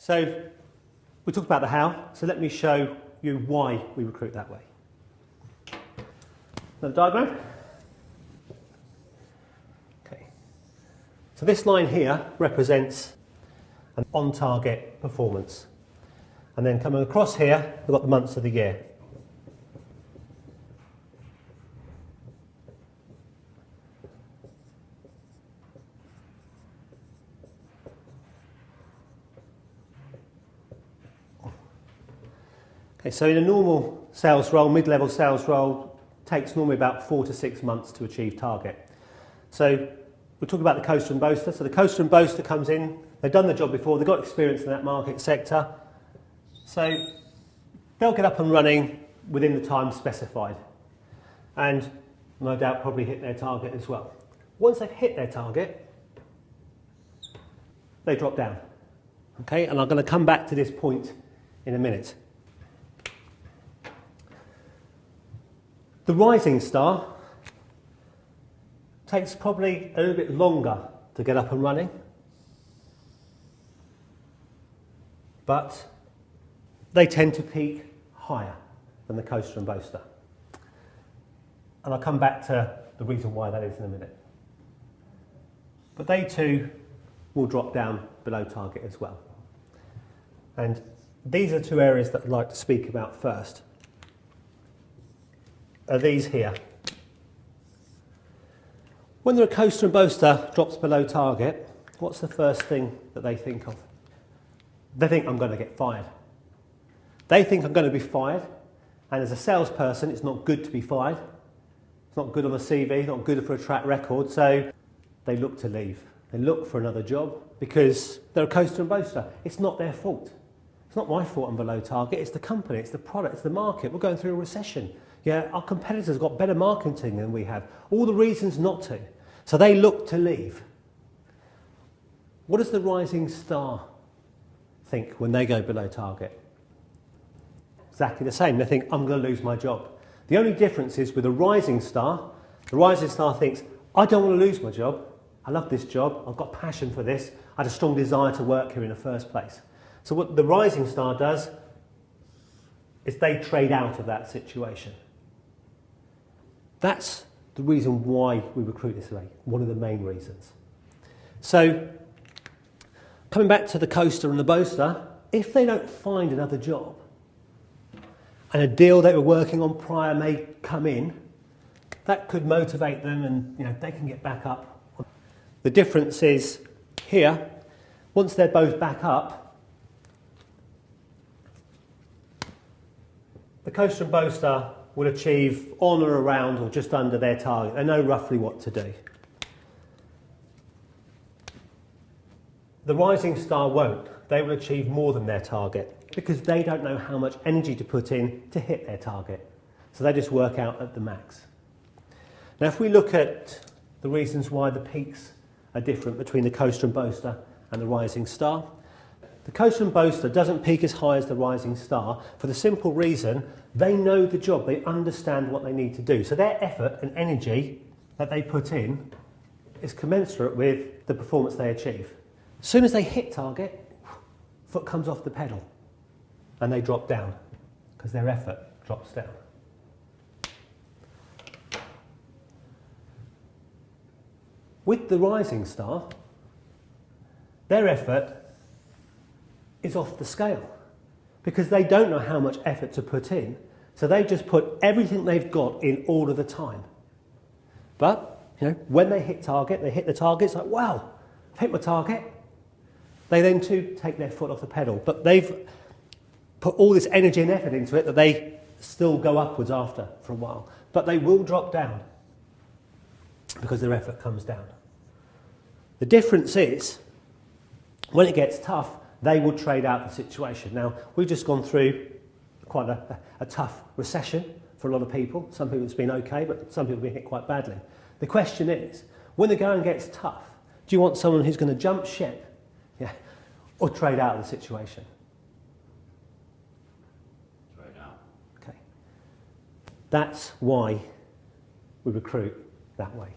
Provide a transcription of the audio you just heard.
So we talked about the how, so let me show you why we recruit that way. Another diagram. Okay. So this line here represents an on-target performance. And then coming across here, we've got the months of the year. Okay, so in a normal sales role, mid-level sales role, takes normally about 4 to 6 months to achieve target. So we'll talk about the coaster and boaster. So the coaster and boaster comes in, they've done the job before, they've got experience in that market sector. So they'll get up and running within the time specified. And no doubt probably hit their target as well. Once they've hit their target, they drop down. Okay, and I'm going to come back to this point in a minute. The rising star takes probably a little bit longer to get up and running, but they tend to peak higher than the coaster and boaster. And I'll come back to the reason why that is in a minute. But they too will drop down below target as well. And these are two areas that I'd like to speak about first. Are these here. When the coaster and boaster drops below target, what's the first thing that they think of? They think, I'm going to get fired. They think I'm going to be fired, and as a salesperson, it's not good to be fired. It's not good on the CV, not good for a track record, so they look to leave. They look for another job because they're a coaster and boaster. It's not their fault. It's not my fault I'm below target, it's the company, it's the product, it's the market. We're going through a recession. Yeah, our competitors have got better marketing than we have. All the reasons not to. So they look to leave. What does the rising star think when they go below target? Exactly the same. They think, I'm going to lose my job. The only difference is with the rising star thinks, I don't want to lose my job. I love this job. I've got passion for this. I had a strong desire to work here in the first place. So what the rising star does is they trade out of that situation. That's the reason why we recruit this way, one of the main reasons. So, coming back to the coaster and the boaster, if they don't find another job, and a deal they were working on prior may come in, that could motivate them and they can get back up. The difference is here, once they're both back up, the coaster and boaster will achieve on or around or just under their target. They know roughly what to do. The rising star won't. They will achieve more than their target because they don't know how much energy to put in to hit their target. So they just work out at the max. Now if we look at the reasons why the peaks are different between the coaster and boaster and the rising star, the coaster and boaster doesn't peak as high as the rising star for the simple reason they know the job, they understand what they need to do. So their effort and energy that they put in is commensurate with the performance they achieve. As soon as they hit target, foot comes off the pedal and they drop down because their effort drops down. With the rising star, their effort is off the scale because they don't know how much effort to put in, so they just put everything they've got in all of the time. But when they hit target, they hit the target, it's like, wow, I've hit my target. They then too take their foot off the pedal, but they've put all this energy and effort into it that they still go upwards after for a while, but they will drop down because their effort comes down. The difference is, when it gets tough, they will trade out the situation. Now, we've just gone through quite a tough recession for a lot of people. Some people it's been okay, but some people have been hit quite badly. The question is, when the going gets tough, do you want someone who's going to jump ship or trade out of the situation? Trade out. Okay. That's why we recruit that way.